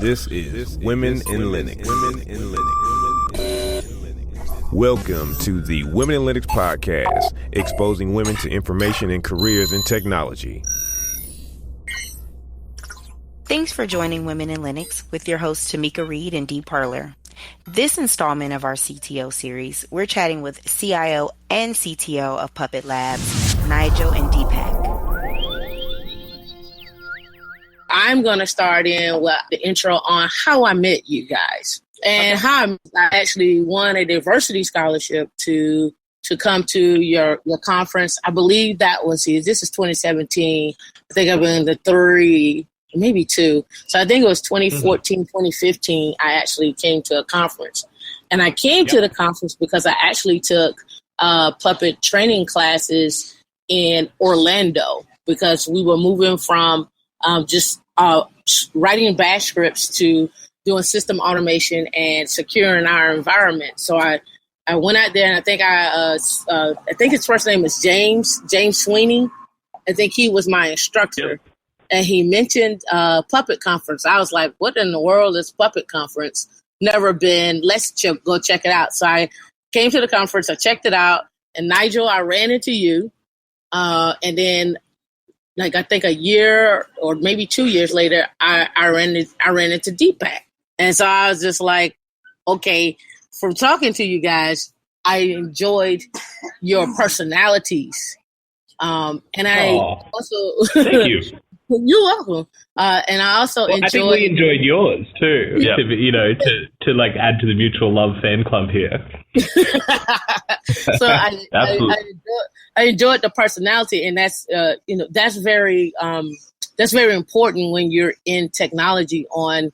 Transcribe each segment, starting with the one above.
This is Women in Linux. Welcome to the Women in Linux podcast, exposing women to information and careers in technology. Thanks for joining Women in Linux with your hosts Tamika Reed and Dee Parler. This installment of our CTO series, we're chatting with CIO and CTO of Puppet Labs, Nigel and Deepak. I'm going to start in with the intro on how I met you guys and how I actually won a diversity scholarship to come to your conference. I believe that was, this is 2017. I think I've been to 3, maybe 2. So I think it was 2014, 2015, I actually came to a conference. And I came to the conference because I actually took puppet training classes in Orlando because we were moving from just writing bash scripts to doing system automation and securing our environment. So I went out there, and I think his first name was James Sweeney. I think he was my instructor. Yep. And he mentioned Puppet Conference. I was like, what in the world is Puppet Conference? Never been. Let's go check it out. So I came to the conference. I checked it out. And Nigel, I ran into you. And then I think a year or maybe 2 years later, I ran into Deepak. And so I was just like, okay, from talking to you guys, I enjoyed your personalities. And I also... Thank you. You're welcome. And I also enjoyed... I think we enjoyed yours too, yeah. to like add to the mutual love fan club here. So I enjoyed the personality, and that's very important when you're in technology on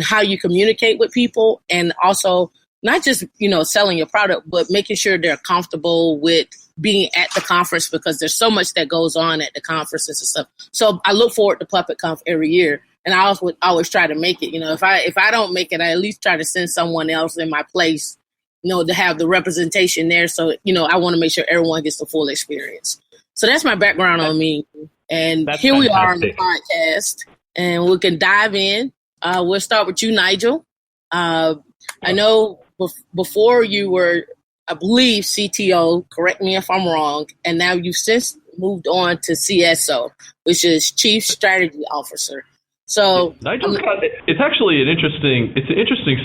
how you communicate with people, and also not just selling your product, but making sure they're comfortable with being at the conference, because there's so much that goes on at the conferences and stuff. So I look forward to Puppet Conf every year, and I would always try to make it. If I don't make it, I at least try to send someone else in my place, to have the representation there. So, I want to make sure everyone gets the full experience. So that's my background on me. And here we are on the podcast, and we can dive in. We'll start with you, Nigel. I know before you were, I believe, CTO, correct me if I'm wrong, and now you've since moved on to CSO, which is Chief Strategy Officer. So Nigel, it's actually an interesting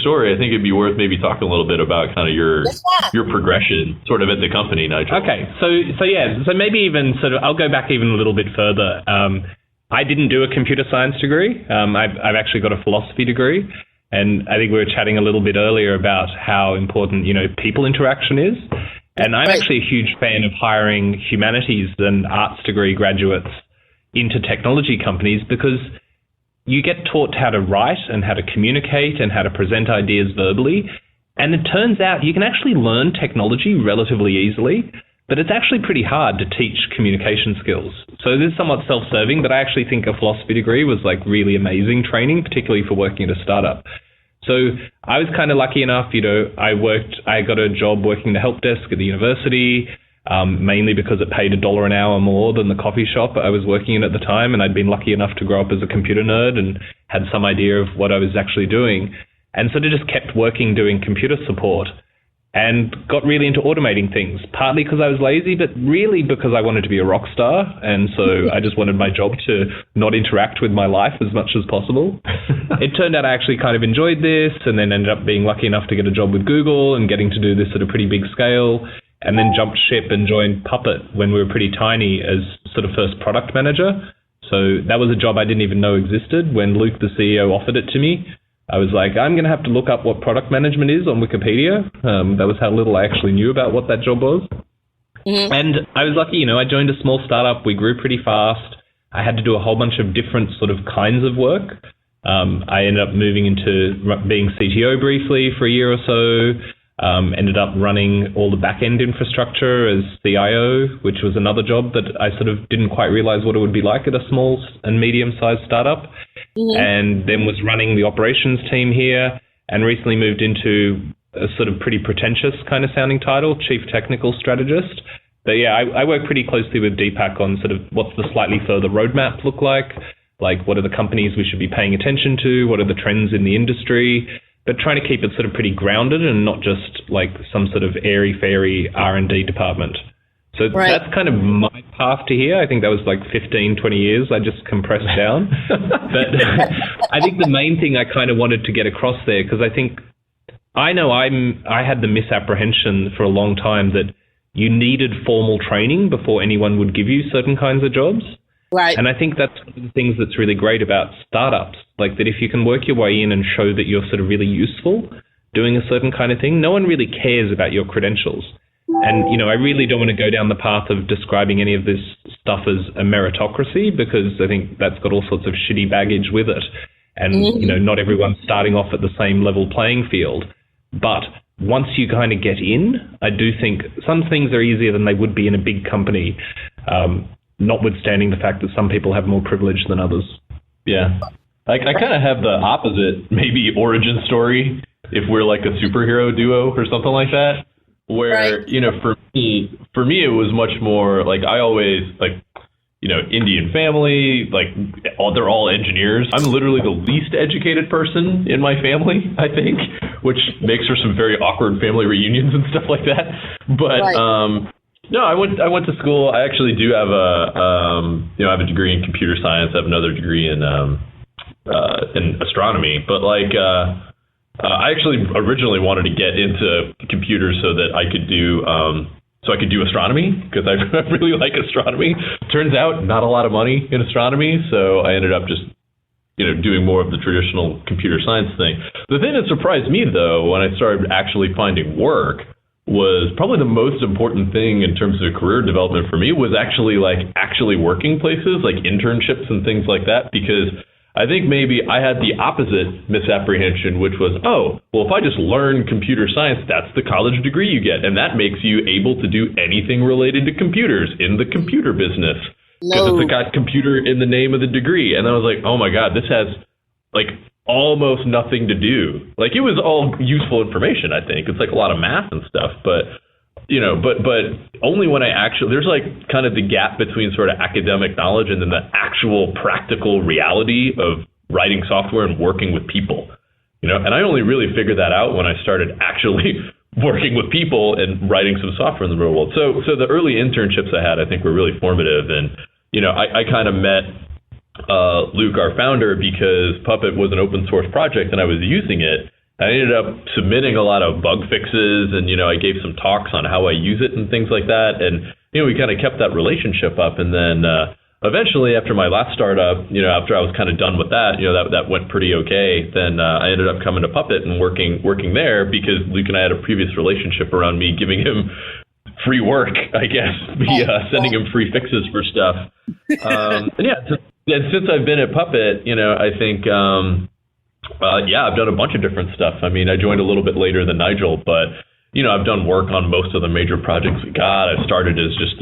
story. I think it'd be worth maybe talking a little bit about kind of your progression sort of at the company, Nigel. Okay, so maybe even sort of, I'll go back even a little bit further. I didn't do a computer science degree. I've actually got a philosophy degree. And I think we were chatting a little bit earlier about how important, people interaction is. And I'm actually a huge fan of hiring humanities and arts degree graduates into technology companies, because you get taught how to write and how to communicate and how to present ideas verbally. And it turns out you can actually learn technology relatively easily, but it's actually pretty hard to teach communication skills. So this is somewhat self-serving, but I actually think a philosophy degree was like really amazing training, particularly for working at a startup. So I was kind of lucky enough, I got a job working the help desk at the university, mainly because it paid $1 an hour more than the coffee shop I was working in at the time. And I'd been lucky enough to grow up as a computer nerd and had some idea of what I was actually doing. And sort of just kept working doing computer support, and got really into automating things, partly because I was lazy, but really because I wanted to be a rock star. And so I just wanted my job to not interact with my life as much as possible. It turned out I actually kind of enjoyed this, and then ended up being lucky enough to get a job with Google and getting to do this at a pretty big scale, and then jumped ship and joined Puppet when we were pretty tiny as sort of first product manager. So that was a job I didn't even know existed. When Luke, the CEO, offered it to me, I was like, I'm going to have to look up what product management is on Wikipedia. That was how little I actually knew about what that job was. Mm-hmm. And I was lucky, I joined a small startup. We grew pretty fast. I had to do a whole bunch of different sort of kinds of work. I ended up moving into being CTO briefly for a year or so. Ended up running all the back-end infrastructure as CIO, which was another job that I sort of didn't quite realize what it would be like at a small and medium-sized startup. Mm-hmm. And then was running the operations team here, and recently moved into a sort of pretty pretentious kind of sounding title, Chief Technical Strategist. But yeah, I work pretty closely with Deepak on sort of what's the slightly further roadmap look like, like what are the companies we should be paying attention to, what are the trends in the industry, but trying to keep it sort of pretty grounded and not just like some sort of airy-fairy R&D department. So That's kind of my path to here. I think that was like 15, 20 years I just compressed down. But I think the main thing I kind of wanted to get across there, because I think I had the misapprehension for a long time that you needed formal training before anyone would give you certain kinds of jobs. Right. And I think that's one of the things that's really great about startups, like that if you can work your way in and show that you're sort of really useful doing a certain kind of thing, no one really cares about your credentials. And, I really don't want to go down the path of describing any of this stuff as a meritocracy, because I think that's got all sorts of shitty baggage with it. And, not everyone's starting off at the same level playing field. But once you kind of get in, I do think some things are easier than they would be in a big company, notwithstanding the fact that some people have more privilege than others. Yeah. I kind of have the opposite, maybe origin story, if we're like a superhero duo or something like that, where, for me, it was much more like I always like, Indian family, like they're all engineers. I'm literally the least educated person in my family, I think, which makes for some very awkward family reunions and stuff like that. But no, I went to school. I actually do have I have a degree in computer science. I have another degree in astronomy. But I actually originally wanted to get into computers so that I could do astronomy, because I really like astronomy. Turns out not a lot of money in astronomy, so I ended up just doing more of the traditional computer science thing. The thing that surprised me, though, when I started actually finding work, was probably the most important thing in terms of career development for me was actually working places, like internships and things like that, because I think maybe I had the opposite misapprehension, which was, if I just learn computer science, that's the college degree you get. And that makes you able to do anything related to computers in the computer business. Because it's got computer in the name of the degree. And I was like, oh my God, this has like almost nothing to do. Like it was all useful information, I think. It's like a lot of math and stuff. But only when I actually, there's like kind of the gap between sort of academic knowledge and then the actual practical reality of writing software and working with people, and I only really figured that out when I started actually working with people and writing some software in the real world. So the early internships I had, I think, were really formative. And, I kind of met Luke, our founder, because Puppet was an open source project and I was using it. I ended up submitting a lot of bug fixes, and, I gave some talks on how I use it and things like that. And, we kind of kept that relationship up. And then eventually, after my last startup, after I was kind of done with that, that went pretty okay. Then I ended up coming to Puppet and working there, because Luke and I had a previous relationship around me giving him free work, I guess, sending him free fixes for stuff. And since I've been at Puppet, I think... I've done a bunch of different stuff. I mean, I joined a little bit later than Nigel, but, I've done work on most of the major projects we got. I started as just,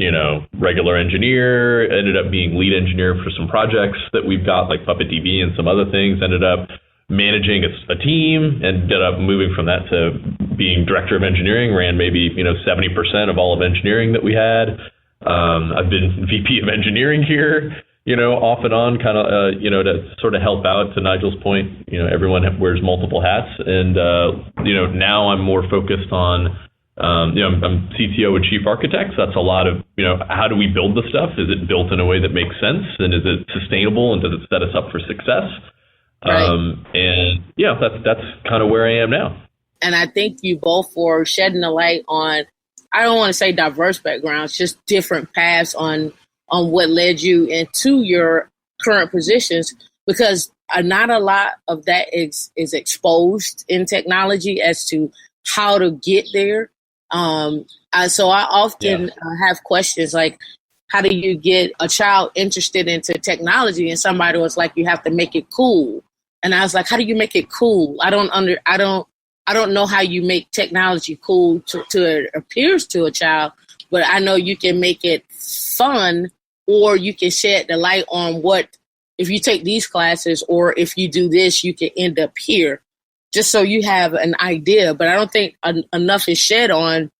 regular engineer, ended up being lead engineer for some projects that we've got, like PuppetDB and some other things, ended up managing a team, ended up moving from that to being director of engineering, ran maybe, 70% of all of engineering that we had. I've been VP of engineering here. Off and on, kind of, to sort of help out, to Nigel's point, everyone wears multiple hats. And, now I'm more focused on, I'm CTO and Chief Architect. So that's a lot of, how do we build the stuff? Is it built in a way that makes sense? And is it sustainable? And does it set us up for success? Right. That's kind of where I am now. And I think you both were shedding a light on, I don't want to say diverse backgrounds, just different paths on what led you into your current positions, because not a lot of that is exposed in technology as to how to get there. So I often have questions like, how do you get a child interested into technology? And somebody was like, you have to make it cool. And I was like, how do you make it cool? I don't know how you make technology cool to it appears to a child, but I know you can make it fun, or you can shed the light on what, if you take these classes, or if you do this, you can end up here, just so you have an idea. But I don't think enough is shed on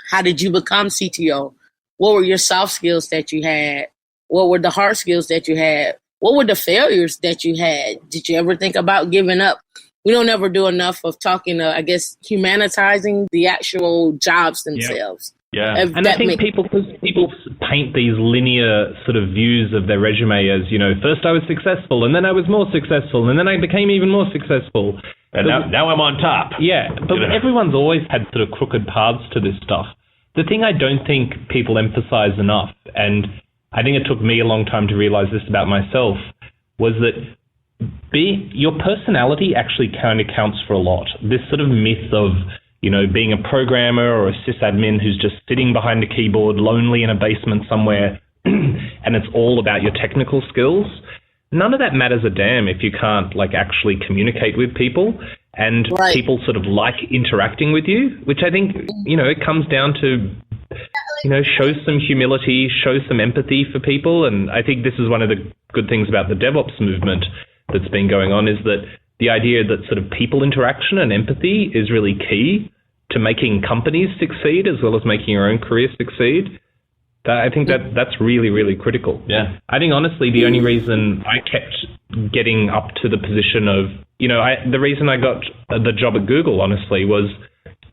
how did you become CTO? What were your soft skills that you had? What were the hard skills that you had? what were the failures that you had? Did you ever think about giving up? We don't ever do enough of talking, I guess, humanitizing the actual jobs themselves. Yeah. And I think people paint these linear sort of views of their resume as, first I was successful, and then I was more successful, and then I became even more successful. And now I'm on top. Yeah, but everyone's always had sort of crooked paths to this stuff. The thing I don't think people emphasize enough, and I think it took me a long time to realize this about myself, was that your personality actually kind of counts for a lot. This sort of myth of, being a programmer or a sysadmin who's just sitting behind a keyboard, lonely in a basement somewhere, and it's all about your technical skills. None of that matters a damn if you can't actually communicate with people, and people sort of like interacting with you, which I think, it comes down to, show some humility, show some empathy for people. And I think this is one of the good things about the DevOps movement that's been going on, is that the idea that sort of people interaction and empathy is really key to making companies succeed as well as making your own career succeed. I think that's really, really critical. Yeah. I think, honestly, the only reason I kept getting up to the position of, the reason I got the job at Google, honestly, was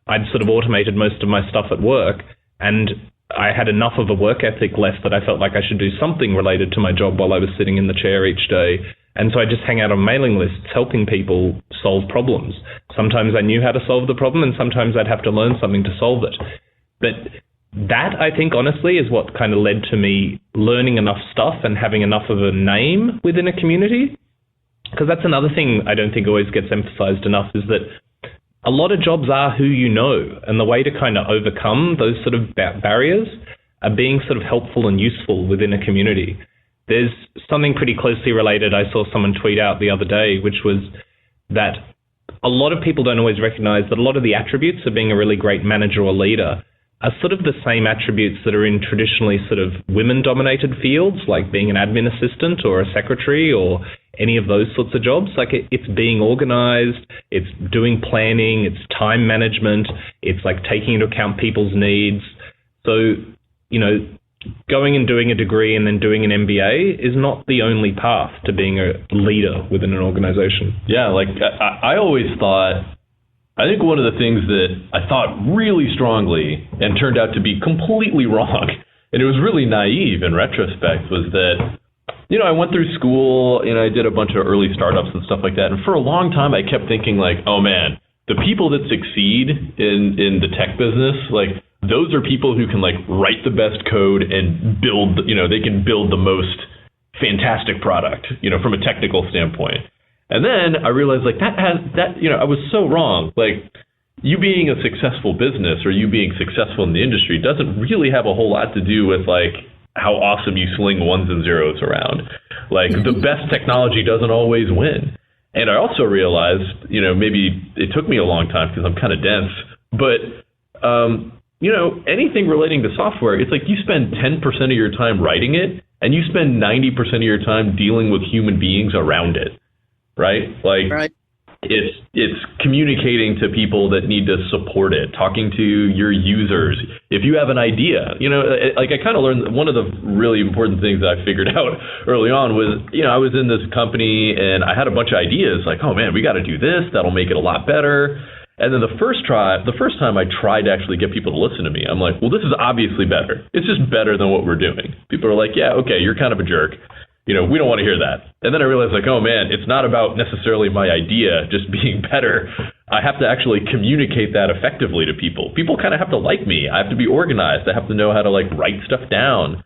I'd sort of automated most of my stuff at work, and I had enough of a work ethic left that I felt like I should do something related to my job while I was sitting in the chair each day. And so I just hang out on mailing lists helping people solve problems. Sometimes I knew how to solve the problem, and sometimes I'd have to learn something to solve it. But that, I think, honestly, is what kind of led to me learning enough stuff and having enough of a name within a community. Because that's another thing I don't think always gets emphasized enough, is that a lot of jobs are who you know, and the way to kind of overcome those sort of barriers are being sort of helpful and useful within a community. There's something pretty closely related I saw someone tweet out the other day, which was that a lot of people don't always recognize that a lot of the attributes of being a really great manager or leader are sort of the same attributes that are in traditionally sort of women-dominated fields, like being an admin assistant or a secretary or any of those sorts of jobs. It's being organized, it's doing planning, it's time management, it's taking into account people's needs. So, going and doing a degree and then doing an MBA is not the only path to being a leader within an organization. Yeah, I always thought, I think one of the things that I thought really strongly and turned out to be completely wrong, and it was really naive in retrospect, was that, I went through school, I did a bunch of early startups and stuff like that. And for a long time, I kept thinking oh man, the people that succeed in the tech business, those are people who can write the best code and build, they can build the most fantastic product, from a technical standpoint. And then I realized I was so wrong. You being a successful business or you being successful in the industry doesn't really have a whole lot to do with how awesome you sling ones and zeros around. The best technology doesn't always win. And I also realized, maybe it took me a long time because I'm kind of dense, but anything relating to software, it's you spend 10% of your time writing it and you spend 90% of your time dealing with human beings around it, right? Right. It's communicating to people that need to support it, talking to your users. If you have an idea, I kind of learned one of the really important things that I figured out early on was, I was in this company and I had a bunch of ideas oh man, we got to do this. That'll make it a lot better. And then the first time I tried to actually get people to listen to me, I'm well, this is obviously better. It's just better than what we're doing. People are yeah, okay, you're kind of a jerk. We don't want to hear that. And then I realized oh man, it's not about necessarily my idea just being better. I have to actually communicate that effectively to people. People kind of have to like me. I have to be organized. I have to know how to write stuff down,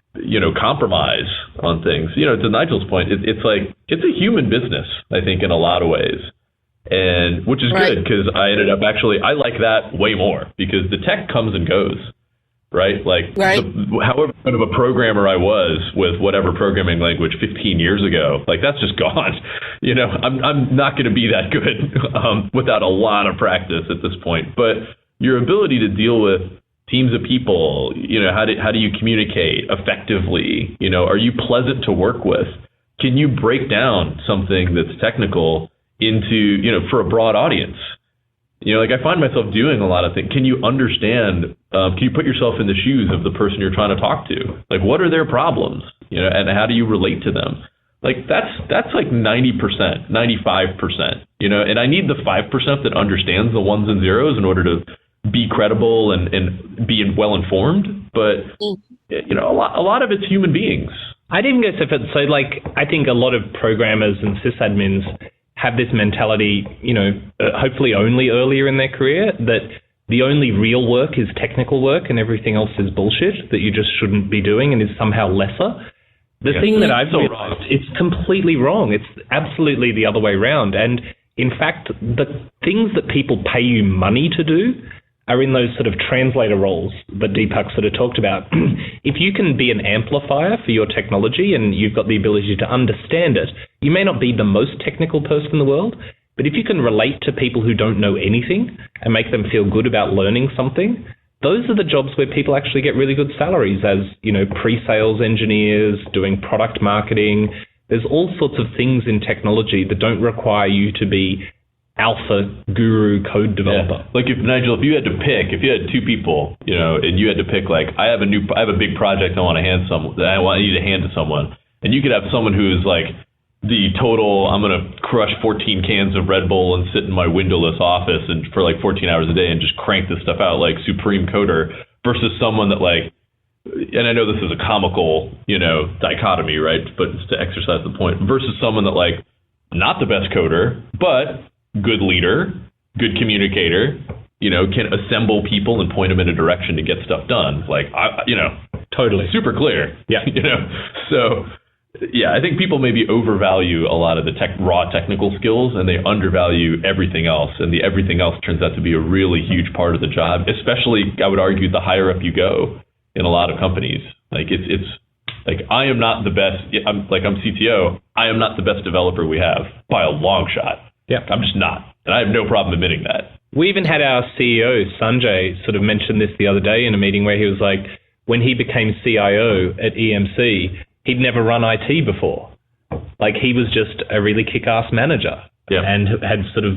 compromise on things. To Nigel's point, it's a human business, I think, in a lot of ways. And which is good because I ended up I like that way more because the tech comes and goes. Right? However kind of a programmer I was with whatever programming language 15 years ago, that's just gone. I'm not going to be that good without a lot of practice at this point. But your ability to deal with teams of people, how do you communicate effectively? Are you pleasant to work with? Can you break down something that's technical into, for a broad audience? I find myself doing a lot of things. Can you understand, can you put yourself in the shoes of the person you're trying to talk to? What are their problems? And how do you relate to them? Like that's like 90%, 95%, you know, and I need the 5% that understands the ones and zeros in order to be credible and be well informed. But, you know, a lot of it's human beings. I'd even go so like, I think a lot of programmers and sysadmins have this mentality, you know, hopefully only earlier in their career, that the only real work is technical work and everything else is bullshit that you just shouldn't be doing and is somehow lesser. The thing that I've realized, it's completely wrong. It's absolutely the other way around. And in fact, the things that people pay you money to do are in those sort of translator roles that Deepak sort of talked about. If you can be an amplifier for your technology and you've got the ability to understand it, you may not be the most technical person in the world, but if you can relate to people who don't know anything and make them feel good about learning something, those are the jobs where people actually get really good salaries as, you know, pre-sales engineers, doing product marketing. There's all sorts of things in technology that don't require you to be alpha guru code developer. Yeah. Like if you had two people, you know, and you had to pick, like, I have a big project I want you to hand to someone, and you could have someone who's like the total, I'm going to crush 14 cans of Red Bull and sit in my windowless office and for like 14 hours a day and just crank this stuff out like supreme coder, versus someone that, like, and I know this is a comical, you know, dichotomy, right? But it's to exercise the point, versus someone that, like, not the best coder, but good leader, good communicator, you know, can assemble people and point them in a direction to get stuff done. Like, you know, totally super clear. Yeah. You know, so yeah, I think people maybe overvalue a lot of the raw technical skills, and they undervalue everything else. And the everything else turns out to be a really huge part of the job, especially, I would argue, the higher up you go in a lot of companies. Like it's like, I am not the best. I'm CTO. I am not the best developer we have by a long shot. Yeah, I'm just not. And I have no problem admitting that. We even had our CEO, Sanjay, sort of mention this the other day in a meeting where he was like, when he became CIO at EMC, he'd never run IT before. Like, he was just a really kick-ass manager and had sort of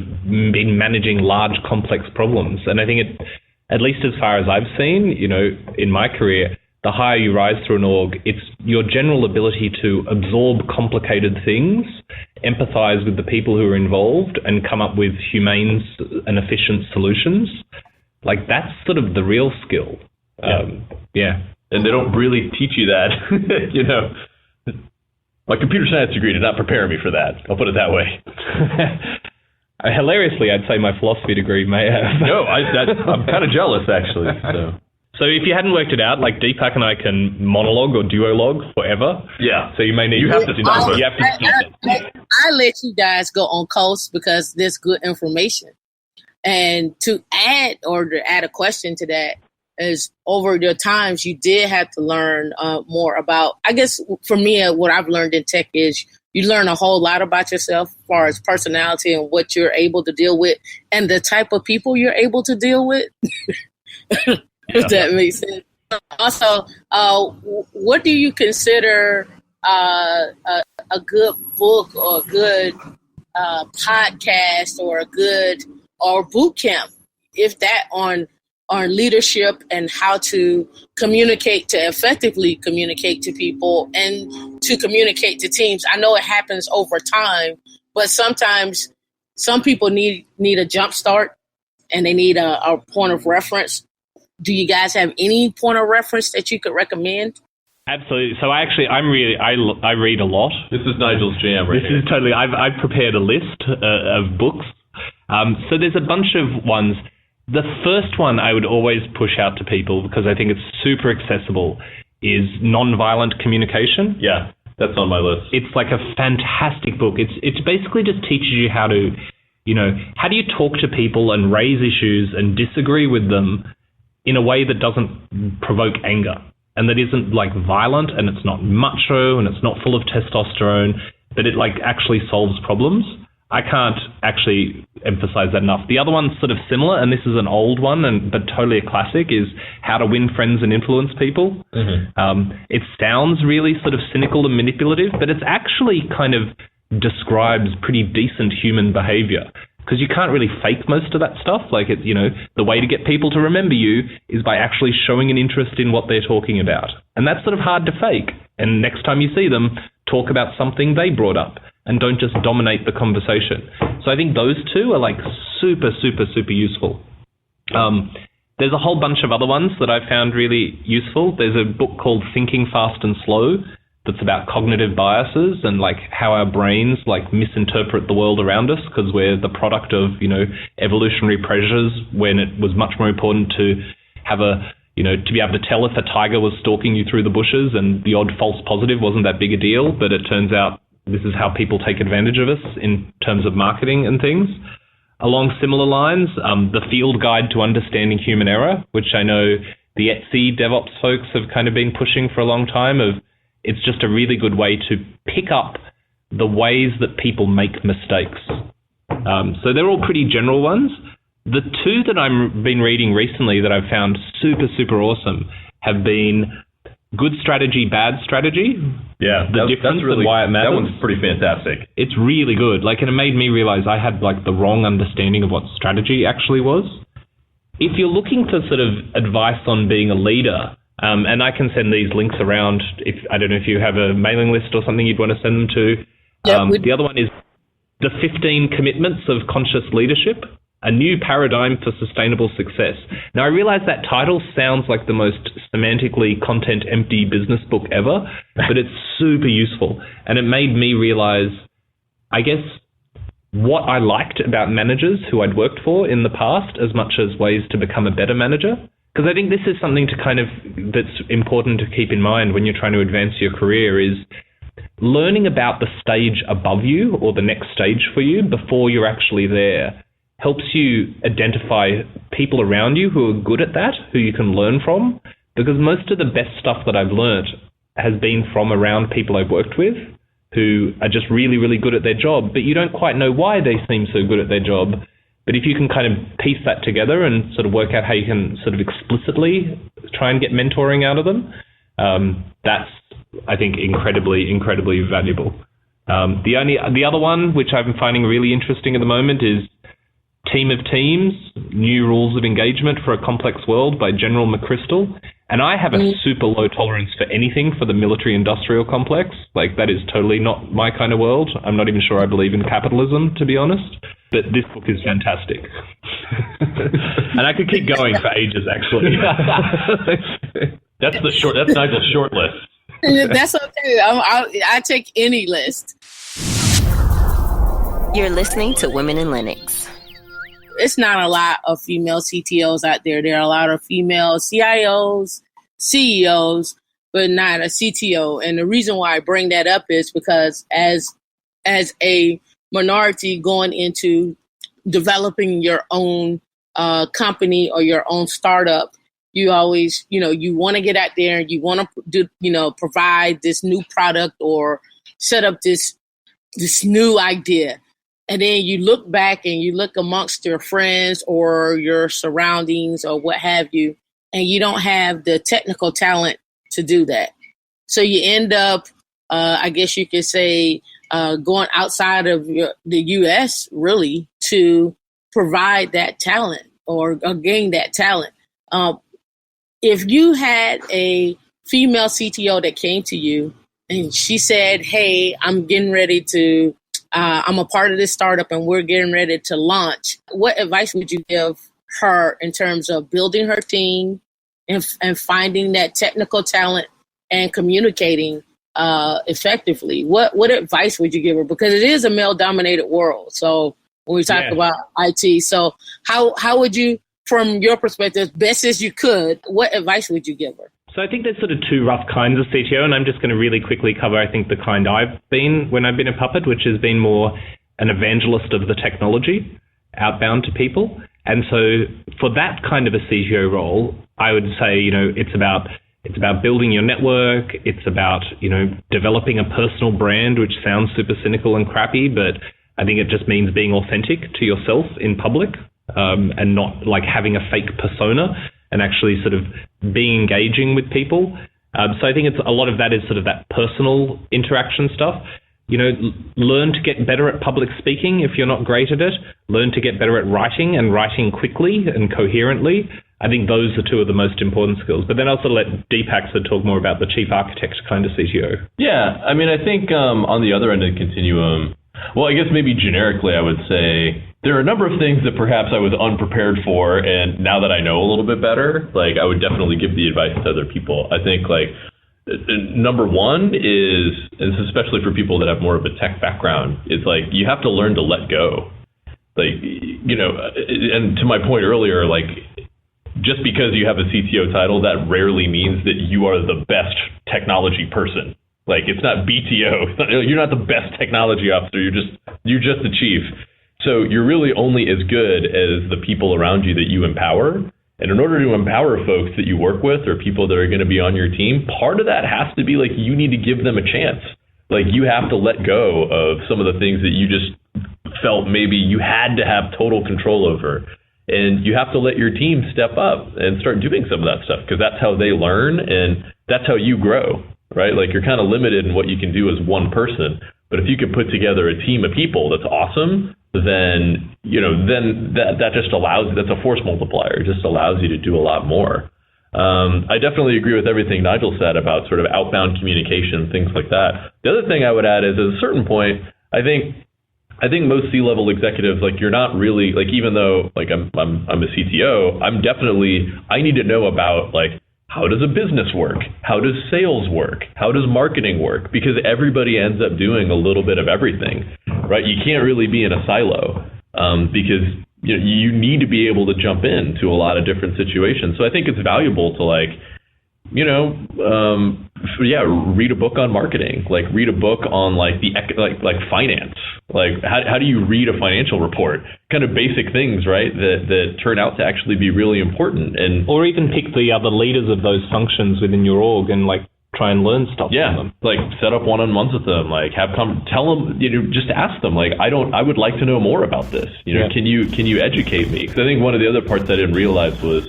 been managing large, complex problems. And I think at least as far as I've seen, you know, in my career, the higher you rise through an org, it's your general ability to absorb complicated things, empathize with the people who are involved, and come up with humane and efficient solutions. Like, that's sort of the real skill. And they don't really teach you that. You know, my computer science degree did not prepare me for that. I'll put it that way. Hilariously, I'd say my philosophy degree may have. No, I'm kind of jealous, actually. So if you hadn't worked it out, like, Deepak and I can monologue or duologue forever. Yeah. So you may need to stop it. I let you guys go on coast because there's good information. And to add a question to that is, over your times, you did have to learn more about, I guess for me, what I've learned in tech is you learn a whole lot about yourself as far as personality and what you're able to deal with and the type of people you're able to deal with. If that makes sense. Also, what do you consider a good book or a good podcast or a good boot camp, if that on leadership and how to communicate, to effectively communicate to people and to communicate to teams? I know it happens over time, but sometimes some people need a jump start and they need a point of reference. Do you guys have any point of reference that you could recommend? Absolutely. So I read a lot. This is Nigel's jam right here. This is totally, I've prepared a list of books. So there's a bunch of ones. The first one I would always push out to people, because I think it's super accessible, is Nonviolent Communication. Yeah, that's on my list. It's like a fantastic book. It's basically just teaches you how to, you know, how do you talk to people and raise issues and disagree with them in a way that doesn't provoke anger and that isn't like violent and it's not macho and it's not full of testosterone, but it like actually solves problems. I can't actually emphasize that enough. The other one's sort of similar, and this is an old one, but totally a classic, is How to Win Friends and Influence People. Mm-hmm. It sounds really sort of cynical and manipulative, but it's actually kind of describes pretty decent human behavior. Because you can't really fake most of that stuff. Like, you know, the way to get people to remember you is by actually showing an interest in what they're talking about. And that's sort of hard to fake. And next time you see them, talk about something they brought up and don't just dominate the conversation. So I think those two are like super, super, super useful. There's a whole bunch of other ones that I found really useful. There's a book called Thinking Fast and Slow that's about cognitive biases and like how our brains like misinterpret the world around us because we're the product of, evolutionary pressures when it was much more important to have to be able to tell if a tiger was stalking you through the bushes, and the odd false positive wasn't that big a deal, but it turns out this is how people take advantage of us in terms of marketing and things. Along similar lines, the Field Guide to Understanding Human Error, which I know the Etsy DevOps folks have kind of been pushing for a long time. It's just a really good way to pick up the ways that people make mistakes. So they're all pretty general ones. The two that I've been reading recently that I've found super, super awesome have been Good Strategy, Bad Strategy. Yeah, the difference and why it matters. That one's pretty fantastic. It's really good. And it made me realize I had the wrong understanding of what strategy actually was. If you're looking for sort of advice on being a leader, and I can send these links around. I don't know if you have a mailing list or something you'd want to send them to. The other one is The 15 Commitments of Conscious Leadership. A New Paradigm for Sustainable Success. Now, I realize that title sounds like the most semantically content-empty business book ever, but it's super useful. And it made me realize, I guess, what I liked about managers who I'd worked for in the past as much as ways to become a better manager. Because I think this is something that's important to keep in mind when you're trying to advance your career is learning about the stage above you or the next stage for you before you're actually there. Helps you identify people around you who are good at that, who you can learn from, because most of the best stuff that I've learned has been from around people I've worked with who are just really, really good at their job, but you don't quite know why they seem so good at their job. But if you can kind of piece that together and sort of work out how you can sort of explicitly try and get mentoring out of them, that's, I think, incredibly, incredibly valuable. The other one, which I'm finding really interesting at the moment, is Team of Teams, New Rules of Engagement for a Complex World by General McChrystal. And I have a super low tolerance for anything for the military-industrial complex. That is totally not my kind of world. I'm not even sure I believe in capitalism, to be honest. But this book is fantastic. And I could keep going for ages, actually. That's Nigel's short list. That's okay. I take any list. You're listening to Women in Linux. It's not a lot of female CTOs out there. There are a lot of female CIOs, CEOs, but not a CTO. And the reason why I bring that up is because as a minority going into developing your own company or your own startup, you always, you want to get out there and you want to do, provide this new product or set up this new idea. And then you look back and you look amongst your friends or your surroundings or what have you, and you don't have the technical talent to do that. So you end up, I guess you could say, going outside of the U.S. really to provide that talent or gain that talent. If you had a female CTO that came to you and she said, hey, I'm getting ready to I'm a part of this startup and we're getting ready to launch, what advice would you give her in terms of building her team and finding that technical talent and communicating effectively? What advice would you give her? Because it is a male-dominated world. So when we talk about IT, so how would you, from your perspective, best as you could, what advice would you give her? So I think there's sort of two rough kinds of CTO, and I'm just going to really quickly cover, I think, the kind I've been when I've been at Puppet, which has been more an evangelist of the technology, outbound to people. And so for that kind of a CTO role, I would say, it's about building your network. It's about, developing a personal brand, which sounds super cynical and crappy, but I think it just means being authentic to yourself in public, and not like having a fake persona, and actually sort of being engaging with people. So I think a lot of that is sort of that personal interaction stuff. Learn to get better at public speaking if you're not great at it. Learn to get better at writing and writing quickly and coherently. I think those are two of the most important skills. But then also let Deepaks talk more about the chief architect kind of CTO. Yeah, I mean, I think on the other end of the continuum, well, I guess maybe generically I would say there are a number of things that perhaps I was unprepared for, and now that I know a little bit better, like I would definitely give the advice to other people. I think like number one is, and this is especially for people that have more of a tech background, is like you have to learn to let go. Like, you know, and to my point earlier, like just because you have a CTO title, that rarely means that you are the best technology person. Like it's not BTO. You're not the best technology officer. You're just the chief. So you're really only as good as the people around you that you empower. And in order to empower folks that you work with or people that are going to be on your team, part of that has to be like you need to give them a chance. Like you have to let go of some of the things that you just felt maybe you had to have total control over. And you have to let your team step up and start doing some of that stuff because that's how they learn and that's how you grow. Right? Like you're kind of limited in what you can do as one person. But if you can put together a team of people that's awesome, then, you know, then that just allows, that's a force multiplier. It just allows you to do a lot more. I definitely agree with everything Nigel said about sort of outbound communication, things like that. The other thing I would add is at a certain point, I think most C-level executives, like you're not really, like even though like I'm a CTO, I need to know about like, how does a business work? How does sales work? How does marketing work? Because everybody ends up doing a little bit of everything, right? You can't really be in a silo because you need to be able to jump into a lot of different situations. So I think it's valuable to like, read a book on marketing, like read a book on like like finance. Like how do you read a financial report? Kind of basic things, right? That turn out to actually be really important. And or even pick the other leaders of those functions within your org and like try and learn stuff from them. Like set up one-on-ones with them, like tell them, just ask them like, I would like to know more about this. Can you educate me? Because I think one of the other parts I didn't realize was,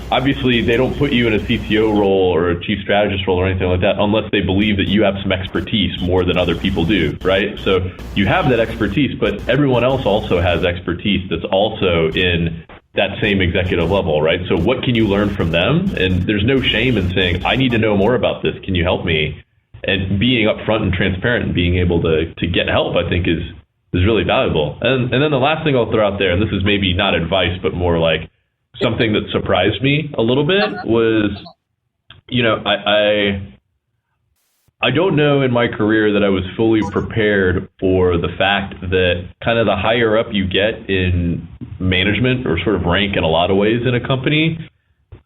obviously they don't put you in a CTO role or a chief strategist role or anything like that unless they believe that you have some expertise more than other people do, right? So you have that expertise, but everyone else also has expertise that's also in that same executive level, right? So what can you learn from them? And there's no shame in saying, I need to know more about this. Can you help me? And being upfront and transparent and being able to get help, I think is really valuable. And then the last thing I'll throw out there, and this is maybe not advice, but more like something that surprised me a little bit was, I don't know in my career that I was fully prepared for the fact that kind of the higher up you get in management or sort of rank in a lot of ways in a company,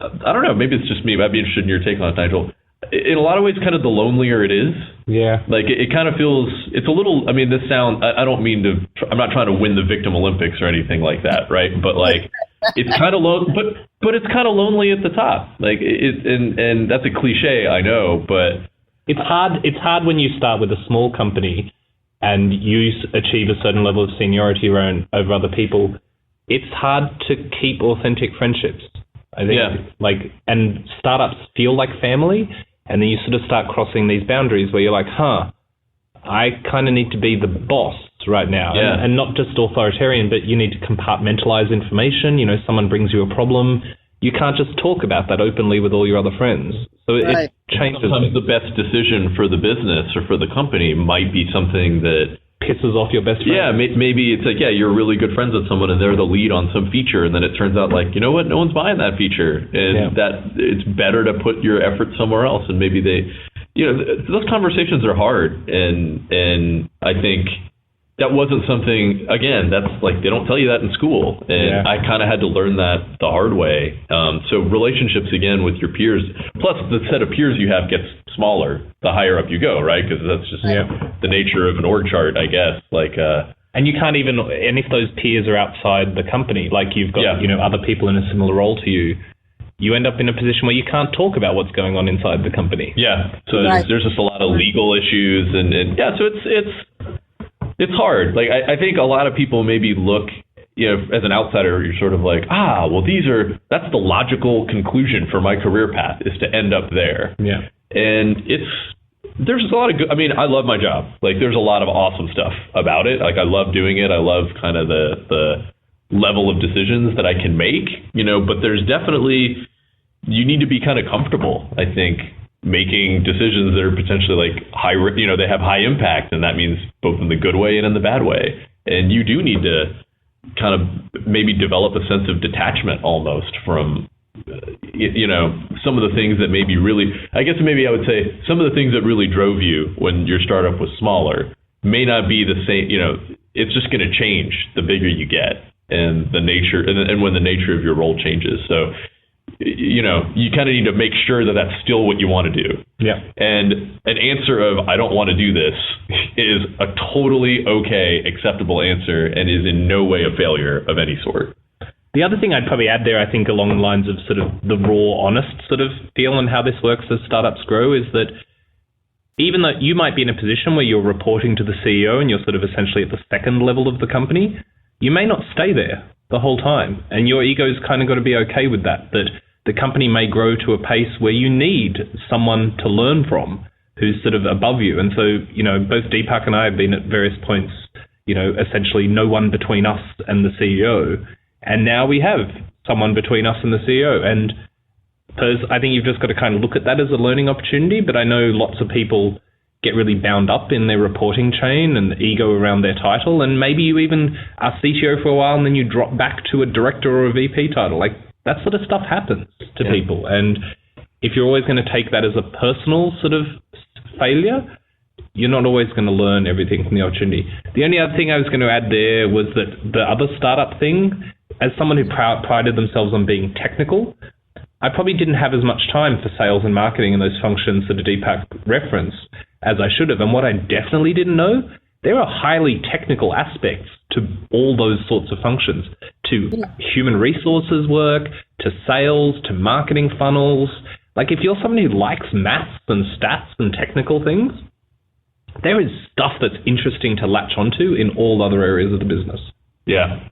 I don't know, maybe it's just me, but I'd be interested in your take on it, Nigel. In a lot of ways, kind of the lonelier it is. Yeah. Like it kind of feels, it's a little, I mean, this sound, I don't mean to, I'm not trying to win the victim Olympics or anything like that, right? But like, it's kind of low, but it's kind of lonely at the top. Like and that's a cliche, I know, but it's hard when you start with a small company and you achieve a certain level of seniority over other people. It's hard to keep authentic friendships. I think and startups feel like family, and then you sort of start crossing these boundaries where you're like, I kind of need to be the boss right now, and not just authoritarian, but you need to compartmentalize information. Someone brings you a problem, you can't just talk about that openly with all your other friends. So it changes. Sometimes the best decision for the business or for the company might be something that pisses off your best friend. Yeah, maybe it's like, you're really good friends with someone and they're the lead on some feature, and then it turns out like, you know what, no one's buying that feature, and that it's better to put your effort somewhere else. And maybe they, those conversations are hard, and I think that wasn't something, again, that's like, they don't tell you that in school, and I kind of had to learn that the hard way. So relationships, again, with your peers, plus the set of peers you have gets smaller the higher up you go, right? Because that's just the nature of an org chart, I guess. Like, and you can't even, and if those peers are outside the company, like you've got, other people in a similar role to you, you end up in a position where you can't talk about what's going on inside the company. Yeah. So there's just a lot of legal issues, and so it's hard. Like, I think a lot of people maybe look, as an outsider, you're sort of like, that's the logical conclusion for my career path is to end up there. Yeah. And there's a lot of good, I love my job. Like, there's a lot of awesome stuff about it. Like, I love doing it. I love kind of the level of decisions that I can make, but there's definitely, you need to be kind of comfortable, I think, making decisions that are potentially like they have high impact, and that means both in the good way and in the bad way. And you do need to kind of maybe develop a sense of detachment almost from, some of the things that maybe really, I guess maybe I would say some of the things that really drove you when your startup was smaller may not be the same, it's just going to change the bigger you get and the nature, and when the nature of your role changes. So, you kind of need to make sure that that's still what you want to do. Yeah. And an answer of, I don't want to do this is a totally okay, acceptable answer and is in no way a failure of any sort. The other thing I'd probably add there, I think, along the lines of sort of the raw, honest sort of feel and how this works as startups grow, is that even though you might be in a position where you're reporting to the CEO and you're sort of essentially at the second level of the company, you may not stay there the whole time. And your ego's kind of got to be okay with that the company may grow to a pace where you need someone to learn from who's sort of above you. And so, both Deepak and I have been at various points, essentially no one between us and the CEO. And now we have someone between us and the CEO. And I think you've just got to kind of look at that as a learning opportunity. But I know lots of people get really bound up in their reporting chain and the ego around their title. And maybe you even are CTO for a while and then you drop back to a director or a VP title. Like, that sort of stuff happens to people. And if you're always going to take that as a personal sort of failure, you're not always going to learn everything from the opportunity. The only other thing I was going to add there was that the other startup thing, as someone who prided themselves on being technical, I probably didn't have as much time for sales and marketing and those functions that Deepak referenced as I should have. And what I definitely didn't know, there are highly technical aspects to all those sorts of functions, to human resources work, to sales, to marketing funnels. Like, if you're somebody who likes maths and stats and technical things, there is stuff that's interesting to latch onto in all other areas of the business. Yeah.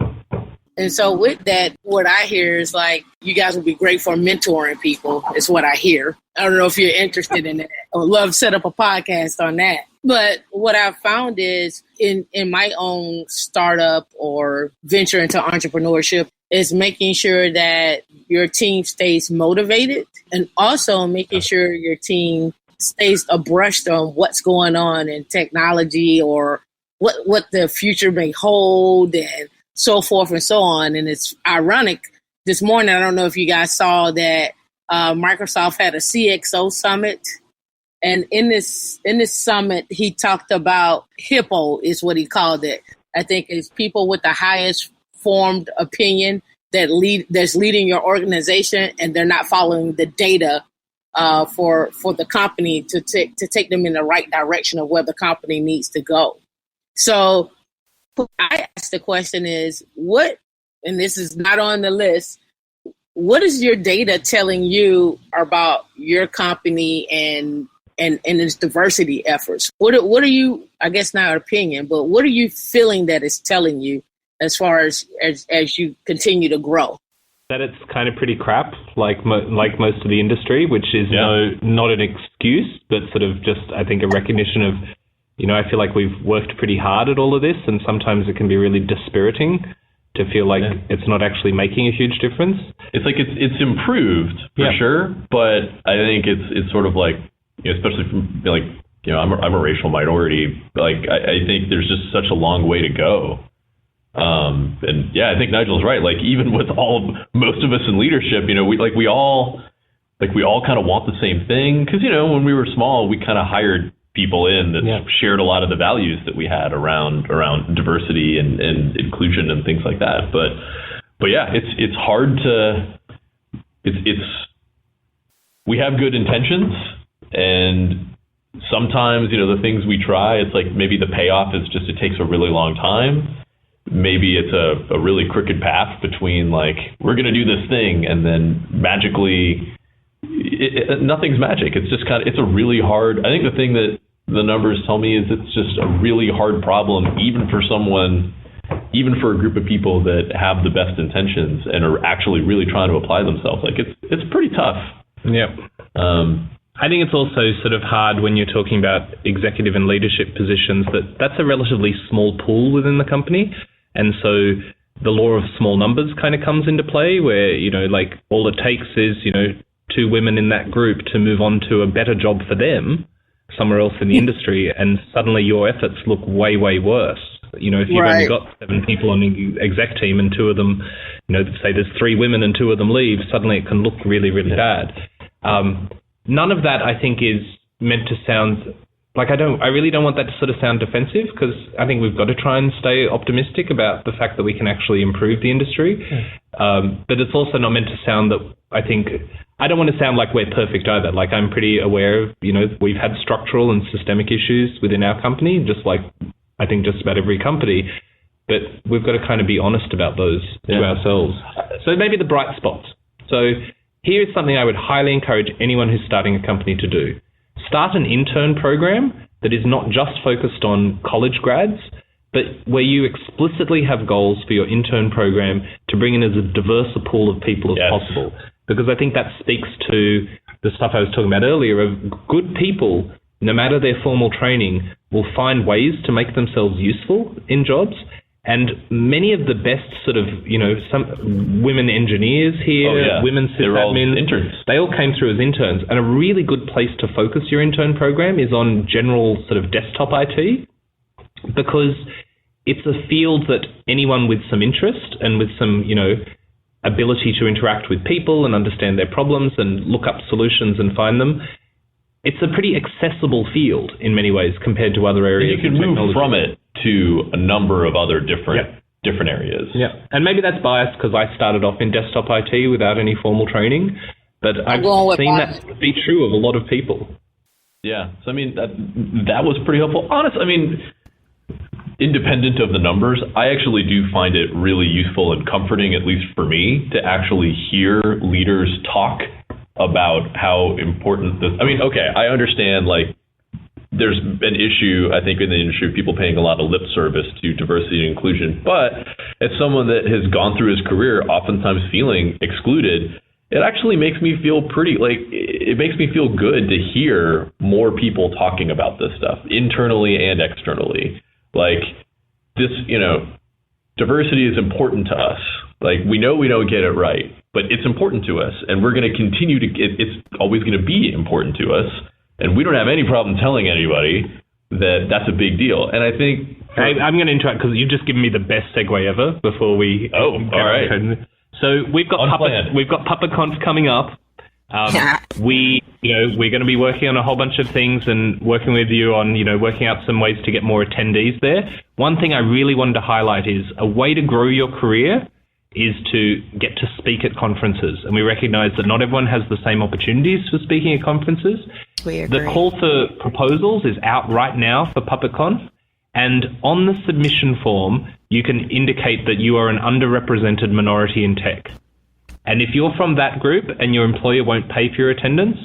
And so with that, what I hear is like, you guys would be great for mentoring people, is what I hear. I don't know if you're interested in that. I would love to set up a podcast on that. But what I've found is in my own startup or venture into entrepreneurship is making sure that your team stays motivated and also making sure your team stays abreast on what's going on in technology or what the future may hold and so forth and so on. And it's ironic. This morning, I don't know if you guys saw that Microsoft had a CXO summit. And in this summit, he talked about HIPPO is what he called it. I think it's people with the highest formed opinion that's leading your organization, and they're not following the data for the company to take them in the right direction of where the company needs to go. So I asked the question is, what, and this is not on the list, what is your data telling you about your company and its diversity efforts? What are you, I guess not opinion, but what are you feeling that it's telling you as far as you continue to grow? That it's kind of pretty crap, like most of the industry, which is not an excuse, but sort of just, I think, a recognition of, I feel like we've worked pretty hard at all of this, and sometimes it can be really dispiriting to feel like it's not actually making a huge difference. It's like it's improved for sure, but I think it's sort of like, especially from like, I'm a racial minority. Like I think there's just such a long way to go. And I think Nigel's right. Like even with most of us in leadership, we all kind of want the same thing. Cause when we were small, we kind of hired people in that shared a lot of the values that we had around diversity and inclusion and things like that. But it's hard to, we have good intentions, and sometimes, the things we try, it's like maybe the payoff is just, it takes a really long time. Maybe it's a really crooked path between like, we're going to do this thing, and then magically nothing's magic. It's just it's a really hard, I think the thing that the numbers tell me is it's just a really hard problem, even for a group of people that have the best intentions and are actually really trying to apply themselves. Like it's pretty tough. Yeah. I think it's also sort of hard when you're talking about executive and leadership positions that's a relatively small pool within the company. And so the law of small numbers kind of comes into play, where, like all it takes is, 2 women in that group to move on to a better job for them somewhere else in the industry, and suddenly your efforts look way, way worse. If you've only got 7 people on the exec team and 2 of them, say there's 3 women and 2 of them leave, suddenly it can look really, really bad. None of that, I think, is meant to sound like I really don't want that to sort of sound defensive, because I think we've got to try and stay optimistic about the fact that we can actually improve the industry. But it's also not meant to sound that I don't want to sound like we're perfect either. Like, I'm pretty aware of, we've had structural and systemic issues within our company, just like I think just about every company. But we've got to kind of be honest about those to ourselves. So maybe the bright spots. So here's something I would highly encourage anyone who's starting a company to do. Start an intern program that is not just focused on college grads, but where you explicitly have goals for your intern program to bring in as diverse a pool of people as possible. Because I think that speaks to the stuff I was talking about earlier of good people, no matter their formal training, will find ways to make themselves useful in jobs. And many of the best sort of, some women engineers here, women sysadmins, interns. They all came through as interns. And a really good place to focus your intern program is on general sort of desktop IT, because it's a field that anyone with some interest and with some, ability to interact with people and understand their problems and look up solutions and find them, it's a pretty accessible field in many ways compared to other areas. And you can move from it to a number of other different areas. Yeah, and maybe that's biased because I started off in desktop IT without any formal training, but I've seen that be true of a lot of people. Yeah, so I mean, that was pretty helpful. Honestly, I mean, independent of the numbers, I actually do find it really useful and comforting, at least for me, to actually hear leaders talk about how important this. I mean, okay, I understand, like, there's an issue, I think, in the industry of people paying a lot of lip service to diversity and inclusion. But as someone that has gone through his career oftentimes feeling excluded, it actually makes me feel it makes me feel good to hear more people talking about this stuff internally and externally. Like, this, diversity is important to us. Like, we know we don't get it right, but it's important to us, and we're going to continue to it's always going to be important to us. And we don't have any problem telling anybody that that's a big deal. And I think... I'm going to interrupt because you've just given me the best segue ever before we... Oh, all right. So we've got PuppetConf coming up. We're going to be working on a whole bunch of things and working with you on, working out some ways to get more attendees there. One thing I really wanted to highlight is a way to grow your career is to get to speak at conferences. And we recognize that not everyone has the same opportunities for speaking at conferences. The call for proposals is out right now for PuppetConf. And on the submission form, you can indicate that you are an underrepresented minority in tech. And if you're from that group and your employer won't pay for your attendance,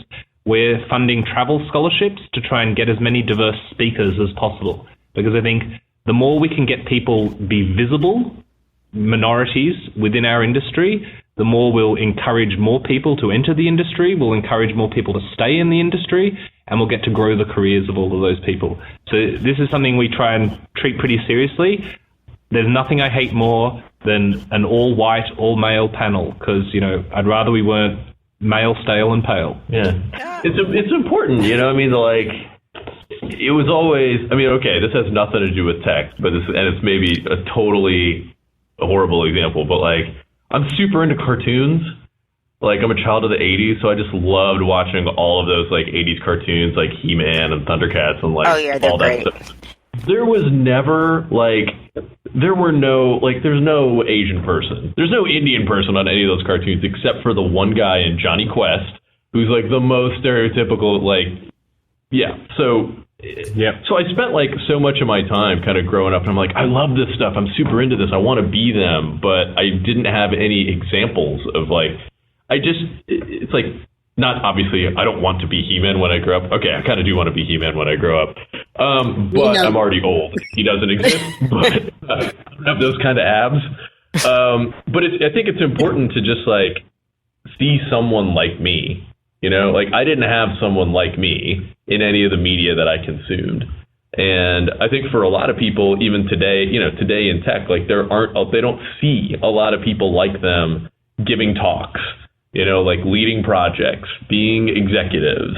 we're funding travel scholarships to try and get as many diverse speakers as possible. Because I think the more we can get people be visible minorities within our industry, the more we'll encourage more people to enter the industry, we'll encourage more people to stay in the industry, and we'll get to grow the careers of all of those people. So this is something we try and treat pretty seriously. There's nothing I hate more than an all-white, all-male panel, because, I'd rather we weren't male, stale, and pale. Yeah. It's important, it was always, okay, this has nothing to do with tech, but it's maybe a totally horrible example, but I'm super into cartoons. I'm a child of the 80s, so I just loved watching all of those 80s cartoons like He-Man and Thundercats and all that stuff. There was never there's no Asian person. There's no Indian person on any of those cartoons except for the one guy in Johnny Quest who's the most stereotypical So I spent so much of my time kind of growing up, and I'm I love this stuff. I'm super into this. I want to be them, but I didn't have any examples of it's not obviously I don't want to be He-Man when I grow up. Okay, I kind of do want to be He-Man when I grow up. But I'm already old. He doesn't exist, but I don't have those kind of abs. But I think it's important to just see someone like me. I didn't have someone like me in any of the media that I consumed. And I think for a lot of people, even today, today in tech, like they don't see a lot of people like them giving talks, like leading projects, being executives,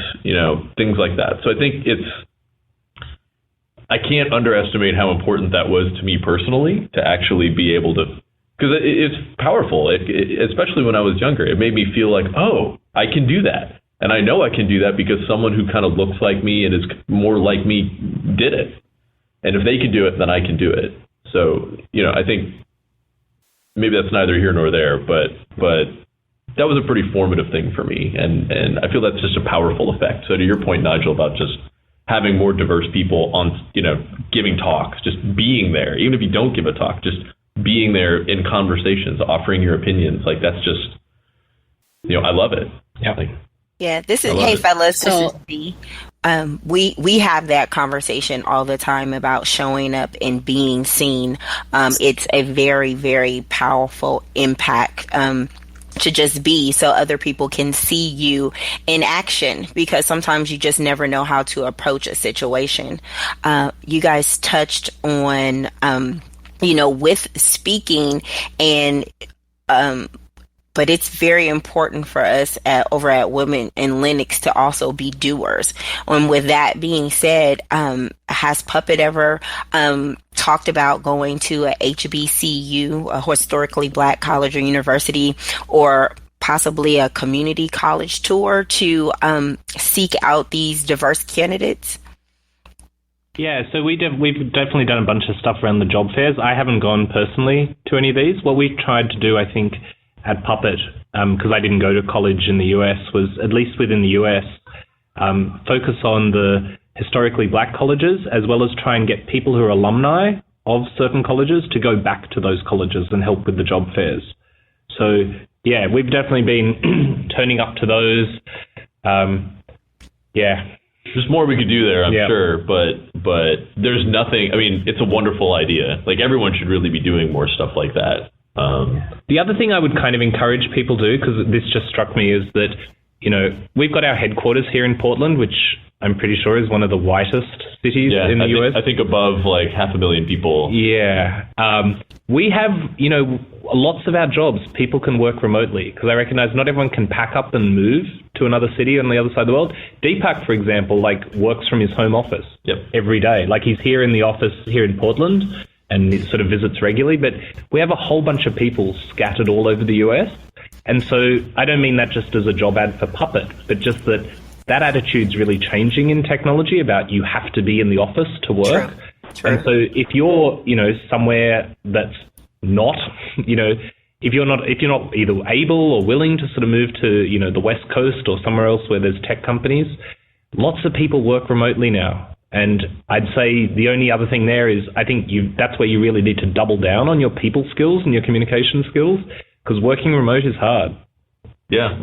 things like that. So I think I can't underestimate how important that was to me personally to actually be able to, because it's powerful, especially when I was younger. It made me feel like, oh, I can do that. And I know I can do that because someone who kind of looks like me and is more like me did it. And if they can do it, then I can do it. So, I think maybe that's neither here nor there, but that was a pretty formative thing for me. And I feel that's just a powerful effect. So to your point, Nigel, about just having more diverse people on, giving talks, just being there, even if you don't give a talk, just being there in conversations, offering your opinions, like that's just, I love it. Yeah. Yeah, this is, hey fellas, this is B. We have that conversation all the time about showing up and being seen. It's a very, very powerful impact to just be, so other people can see you in action, because sometimes you just never know how to approach a situation. You guys touched on, with speaking and but it's very important for us over at Women in Linux to also be doers. And with that being said, has Puppet ever talked about going to a HBCU, a historically Black college or university, or possibly a community college tour to seek out these diverse candidates? Yeah, so we've definitely done a bunch of stuff around the job fairs. I haven't gone personally to any of these. What we tried to do, I think, at Puppet, because I didn't go to college in the US, was, at least within the US, focus on the historically Black colleges, as well as try and get people who are alumni of certain colleges to go back to those colleges and help with the job fairs. So, yeah, we've definitely been turning up to those. There's more we could do there, I'm sure, but there's nothing, it's a wonderful idea. Like, everyone should really be doing more stuff like that. The other thing I would kind of encourage people to do, because this just struck me, is that, we've got our headquarters here in Portland, which I'm pretty sure is one of the whitest cities in the US. I think above like 500,000 people. Yeah. We have, lots of our jobs, people can work remotely, because I recognize not everyone can pack up and move to another city on the other side of the world. Deepak, for example, works from his home office every day. He's here in the office here in Portland, and it sort of visits regularly, but we have a whole bunch of people scattered all over the US. And so I don't mean that just as a job ad for Puppet, but just that attitude's really changing in technology about you have to be in the office to work. True. And so if you're, somewhere that's not, if you're not either able or willing to sort of move to, the West Coast or somewhere else where there's tech companies, lots of people work remotely now. And I'd say the only other thing there is, I think that's where you really need to double down on your people skills and your communication skills, because working remote is hard. Yeah,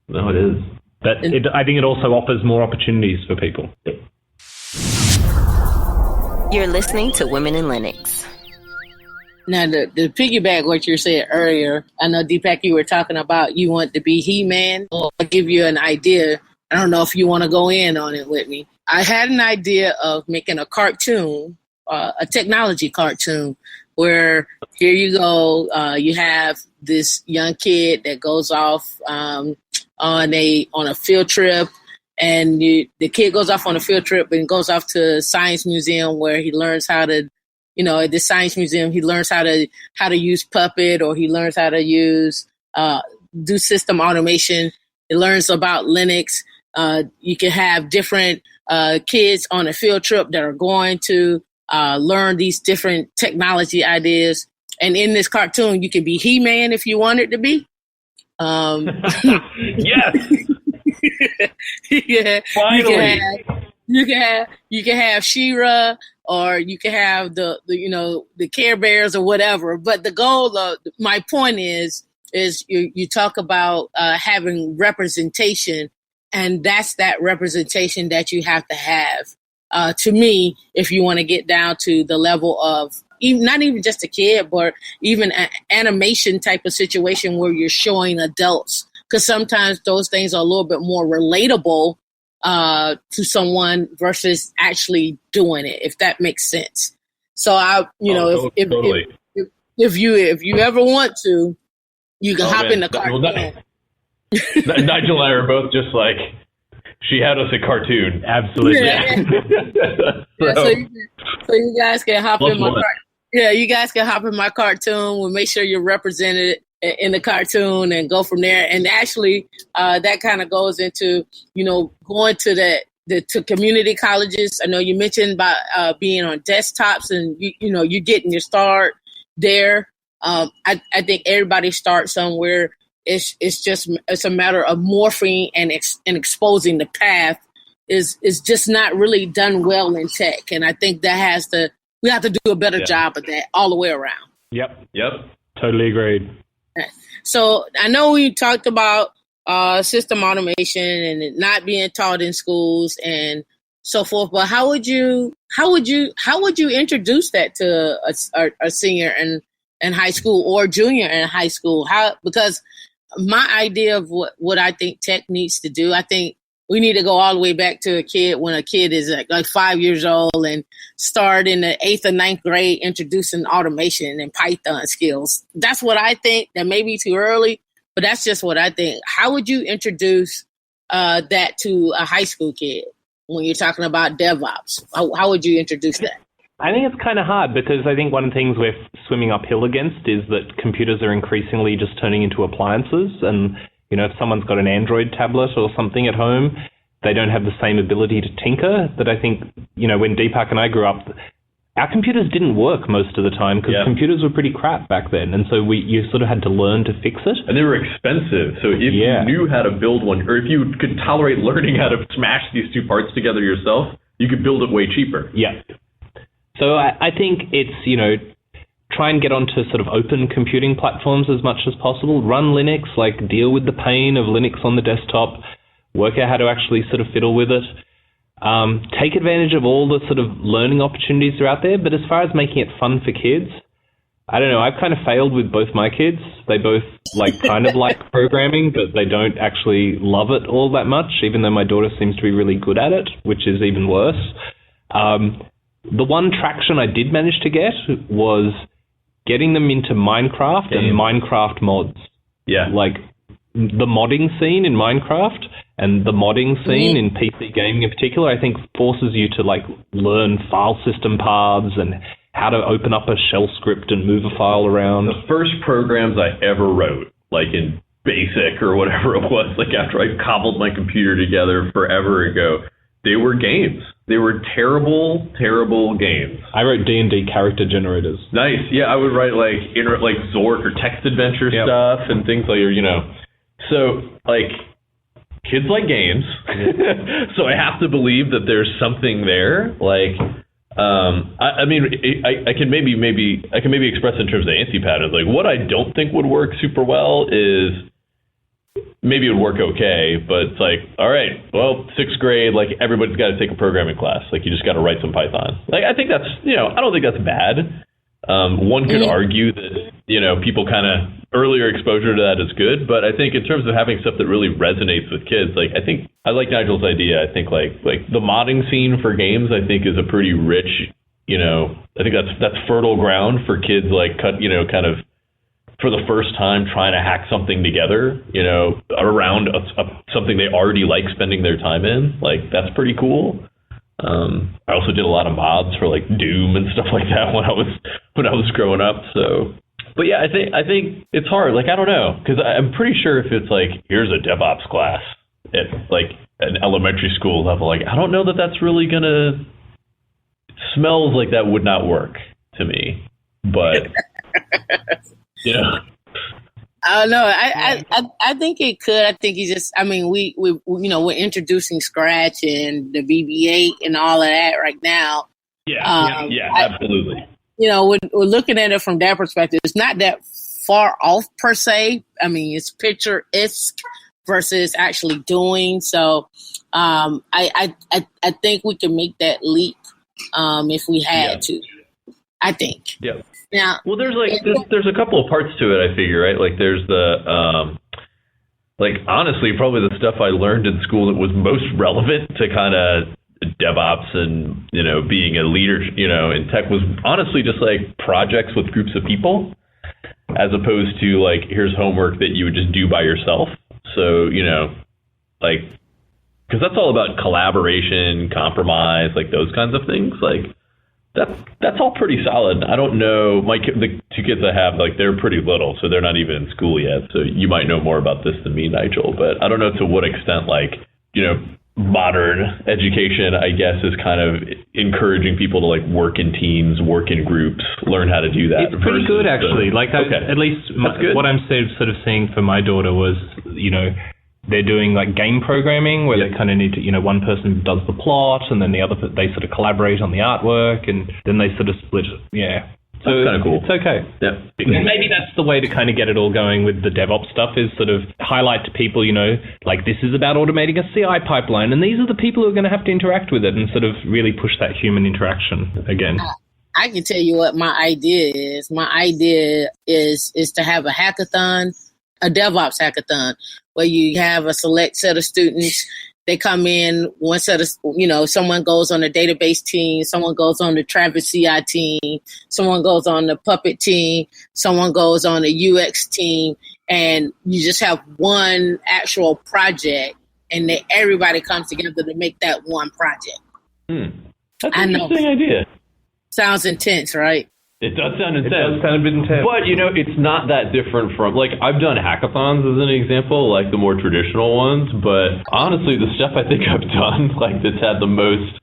no, it is. But I think it also offers more opportunities for people. You're listening to Women in Linux. Now, to piggyback what you said earlier, I know, Deepak, you were talking about you want to be He-Man. I'll give you an idea. I don't know if you want to go in on it with me. I had an idea of making a cartoon, a technology cartoon, where here you go, you have this young kid that goes off on a field trip, and the kid goes off on a field trip and goes off to a science museum where he learns how to, at the science museum, he learns how to use Puppet, or he learns how to use do system automation. He learns about Linux. You can have different kids on a field trip that are going to learn these different technology ideas. And in this cartoon, you can be He-Man if you wanted to be. Yes. Yeah. Finally. You can have She-Ra, or you can have the Care Bears or whatever. But the goal of my point is you talk about having representation. And that's that representation that you have to have, to me, if you want to get down to the level of not even just a kid, but even an animation type of situation where you're showing adults. Because sometimes those things are a little bit more relatable to someone versus actually doing it, if that makes sense. So Totally. if you ever want to, you can hop in the cartoon. Nigel and I are both just like, she had us a cartoon. Absolutely. So you guys can hop in my cartoon. Yeah, you guys can hop in my cartoon. We'll make sure you're represented in the cartoon and go from there. And actually, that kind of goes into, going to to community colleges. I know you mentioned about being on desktops and, you're getting your start there. I think everybody starts somewhere. It's a matter of morphing and exposing the path is just not really done well in tech. And I think we have to do a better job of that all the way around. Yep. Totally agreed. So I know we talked about system automation and it not being taught in schools and so forth, but how would you introduce that to a senior in high school or junior in high school? Because my idea of what I think tech needs to do, I think we need to go all the way back to a kid when a kid is like 5 years old and start in the 8th or 9th grade introducing automation and Python skills. That's what I think. That may be too early, but that's just what I think. How would you introduce that to a high school kid when you're talking about DevOps? How would you introduce that? I think it's kind of hard because I think one of the things we're swimming uphill against is that computers are increasingly just turning into appliances. And, if someone's got an Android tablet or something at home, they don't have the same ability to tinker that I think, when Deepak and I grew up, our computers didn't work most of the time because computers were pretty crap back then. And so you sort of had to learn to fix it. And they were expensive. So if you knew how to build one, or if you could tolerate learning how to smash these two parts together yourself, you could build it way cheaper. Yeah. So I think it's, try and get onto sort of open computing platforms as much as possible. Run Linux, deal with the pain of Linux on the desktop, work out how to actually sort of fiddle with it. Take advantage of all the sort of learning opportunities that are out there. But as far as making it fun for kids, I don't know. I've kind of failed with both my kids. They both kind of like programming, but they don't actually love it all that much, even though my daughter seems to be really good at it, which is even worse. The one traction I did manage to get was getting them into Minecraft and Minecraft mods. Yeah. The modding scene in Minecraft and the modding scene in PC gaming in particular, I think forces you to learn file system paths and how to open up a shell script and move a file around. The first programs I ever wrote, in BASIC or whatever it was, after I cobbled my computer together forever ago, they were games. They were terrible, terrible games. I wrote D&D character generators. Nice. Yeah, I would write Zork or text adventure stuff and things So kids like games. So I have to believe that there's something there. I can maybe express in terms of ANSI patterns. What I don't think would work super well is maybe it would work okay, but it's all right, well, 6th grade, everybody's got to take a programming class. You just got to write some Python. I think that's, I don't think that's bad. One could argue that, people kind of earlier exposure to that is good, but I think in terms of having stuff that really resonates with kids, I think I like Nigel's idea. I think the modding scene for games, I think is a pretty rich, I think that's fertile ground for kids kind of for the first time trying to hack something together, around something they already like spending their time in. That's pretty cool. I also did a lot of mods for Doom and stuff like that when I was growing up. So, but yeah, I think it's hard. I don't know, because I'm pretty sure if it's here's a DevOps class at an elementary school level, I don't know that that's really gonna. It smells like that would not work to me, but. Yeah. I don't know. I think it could. I think we're introducing Scratch and the BB-8 and all of that right now. Yeah, absolutely. We're looking at it from that perspective. It's not that far off per se. It's picture-esque versus actually doing. So, I think we can make that leap if we had to. I think. Yeah. Yeah. Well, there's a couple of parts to it, I figure, right? There's the like, honestly, probably the stuff I learned in school that was most relevant to kind of DevOps and, being a leader, in tech was honestly just like projects with groups of people, as opposed to like, here's homework that you would just do by yourself. So, like, because that's all about collaboration, compromise, like those kinds of things. Like, that's all pretty solid. I don't know, the two kids I have, like, they're pretty little, so they're not even in school yet. So you might know more about this than me, Nigel. But I don't know to what extent, like, modern education, I guess, is kind of encouraging people to like work in teams, work in groups, learn how to do that. It's pretty good, actually. At least what I'm sort of seeing for my daughter was, they're doing like game programming where they kind of need to, one person does the plot and then the other, they sort of collaborate on the artwork and then they sort of split it. Yeah. So that's kind of cool. It's okay. Yeah. And maybe that's the way to kind of get it all going with the DevOps stuff, is sort of highlight to people, like, this is about automating a CI pipeline and these are the people who are going to have to interact with it, and sort of really push that human interaction again. I can tell you what my idea is. My idea is to have a hackathon, a DevOps hackathon, where you have a select set of students. They come in, one set of, someone goes on the database team, someone goes on the Travis CI team, someone goes on the Puppet team, someone goes on the UX team, and you just have one actual project, and then everybody comes together to make that one project. That's an interesting idea. Sounds intense, right? It does sound intense. It does sound a bit intense. But, it's not that different from, like, I've done hackathons as an example, like the more traditional ones. But honestly, the stuff I think I've done, like, that's had the most,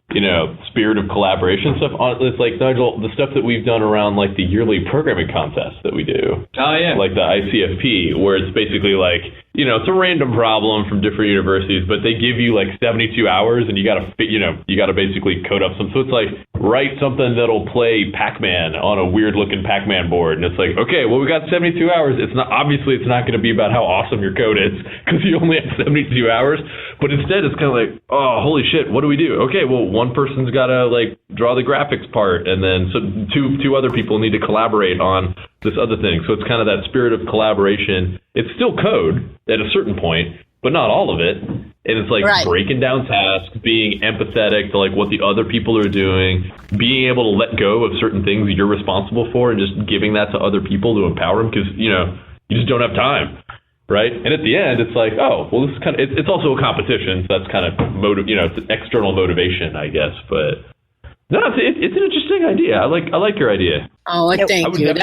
spirit of collaboration stuff, it's like, Nigel, the stuff that we've done around, like, the yearly programming contest that we do. Oh, yeah. Like the ICFP, where it's basically like, it's a random problem from different universities, but they give you like 72 hours and you got to basically code up some. So it's like, write something that'll play Pac-Man on a weird looking Pac-Man board. And it's like, okay, well, we got 72 hours. It's not going to be about how awesome your code is because you only have 72 hours. But instead it's kind of like, oh, holy shit, what do we do? Okay, well, one person's got to like draw the graphics part. And then so two other people need to collaborate on this other thing. So it's kind of that spirit of collaboration. It's still code at a certain point, but not all of it. And it's like breaking down tasks, being empathetic to like what the other people are doing, being able to let go of certain things that you're responsible for and just giving that to other people to empower them because, you just don't have time. Right. And at the end, it's like, oh, well, this is kind of, it's also a competition. So that's kind of it's an external motivation, I guess. But no, it's an interesting idea. I like your idea. Oh, thank you.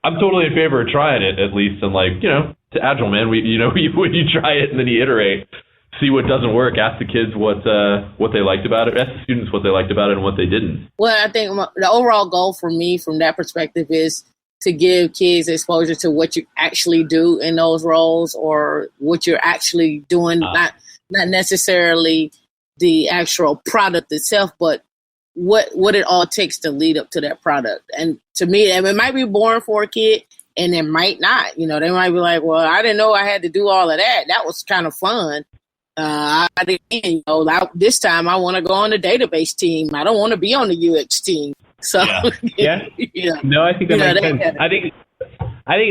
I'm totally in favor of trying it at least. And like, to Agile, man, when you try it and then you iterate, see what doesn't work, ask the kids what they liked about it, ask the students what they liked about it and what they didn't. Well, I think the overall goal for me from that perspective is to give kids exposure to what you actually do in those roles or what you're actually doing, not necessarily the actual product itself, but what it all takes to lead up to that product. And to me, it might be boring for a kid and it might not. They might be like, well, I didn't know I had to do all of that. That was kind of fun. This time I want to go on the database team. I don't want to be on the UX team. So yeah. No, I think that makes sense. I think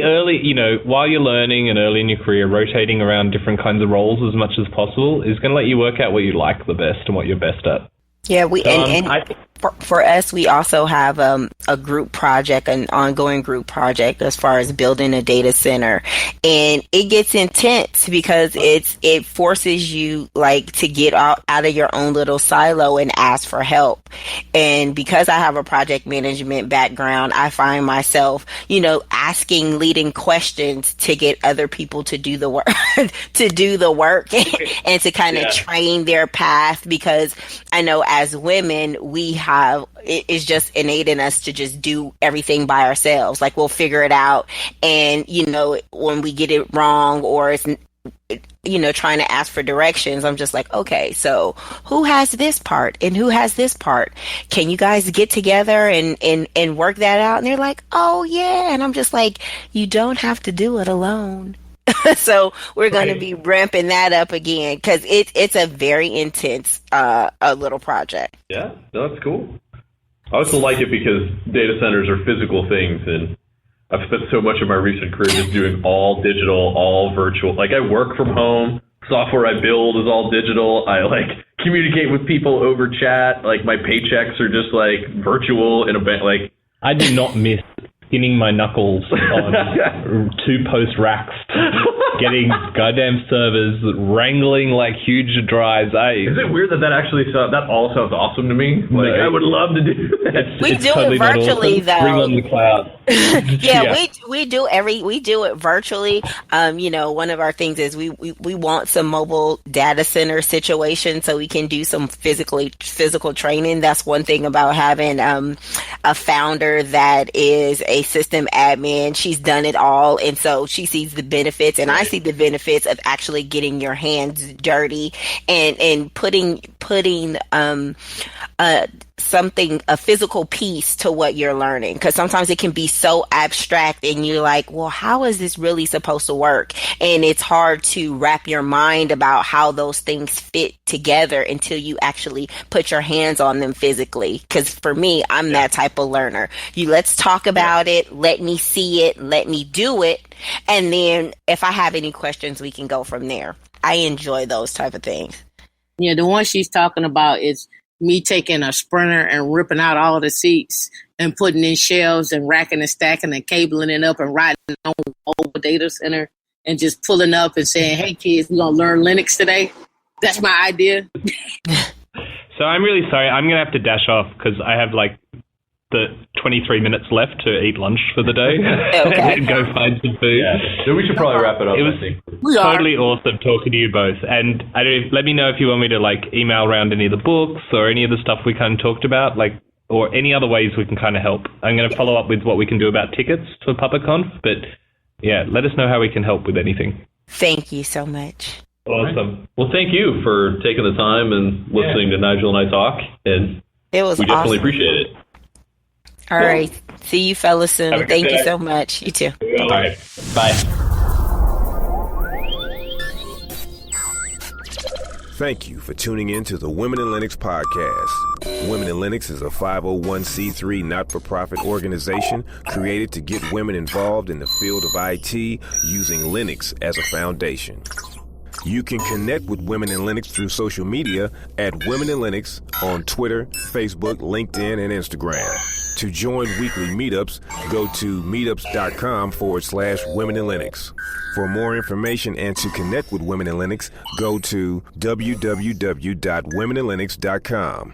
early, while you're learning and early in your career, rotating around different kinds of roles as much as possible is going to let you work out what you like the best and what you're best at. Yeah, for us, we also have a group project, an ongoing group project as far as building a data center. And it gets intense because it forces you like to get out of your own little silo and ask for help. And because I have a project management background, I find myself, asking leading questions to get other people to do the work, and to kind of train their path, because I know as women, it's just innate in us to just do everything by ourselves. Like we'll figure it out. And, when we get it wrong or it's, trying to ask for directions, I'm just like, okay, so who has this part and who has this part? Can you guys get together and work that out? And they're like, oh yeah. And I'm just like, you don't have to do it alone. So we're going to be ramping that up again because it's a very intense a little project. Yeah, no, that's cool. I also like it because data centers are physical things, and I've spent so much of my recent career just doing all digital, all virtual. Like, I work from home. Software I build is all digital. I communicate with people over chat. Like, my paychecks are just virtual in a bank. I do not miss skinning my knuckles on 2 post racks, getting goddamn servers, wrangling huge drives. Is it weird that that all sounds awesome to me? I would love to do that. We do it virtually, though. Bring on the cloud. We do it virtually. One of our things is we want some mobile data center situation so we can do some physical training. That's one thing about having a founder that is a system admin. She's done it all, and so she sees the benefits, and I see the benefits of actually getting your hands dirty and putting a physical piece to what you're learning, because sometimes it can be so abstract and you're like, well, how is this really supposed to work? And it's hard to wrap your mind about how those things fit together until you actually put your hands on them physically. Because for me, I'm that type of learner. Let's talk about it, let me see it, let me do it, and then if I have any questions, we can go from there. I enjoy those type of things. Yeah, the one she's talking about is me taking a sprinter and ripping out all the seats and putting in shelves and racking and stacking and cabling it up and riding on the whole data center and just pulling up and saying, hey, kids, we're going to learn Linux today. That's my idea. So I'm really sorry. I'm going to have to dash off because I have the 23 minutes left to eat lunch for the day and go find some food. Yeah. So we should probably wrap it up. It was totally awesome talking to you both. And let me know if you want me to email around any of the books or any of the stuff we kind of talked about, or any other ways we can kind of help. I'm going to follow up with what we can do about tickets for PuppetConf. But yeah, let us know how we can help with anything. Thank you so much. Awesome. Well, thank you for taking the time and listening to Nigel and I talk. And it was we definitely awesome. appreciate it. All right. See you fellas soon. Thank you so much. You too. All right. Bye. Thank you for tuning in to the Women in Linux podcast. Women in Linux is a 501c3 not-for-profit organization created to get women involved in the field of IT using Linux as a foundation. You can connect with Women in Linux through social media at Women in Linux on Twitter, Facebook, LinkedIn, and Instagram. To join weekly meetups, go to meetups.com/Women in Linux. For more information and to connect with Women in Linux, go to www.womeninlinux.com.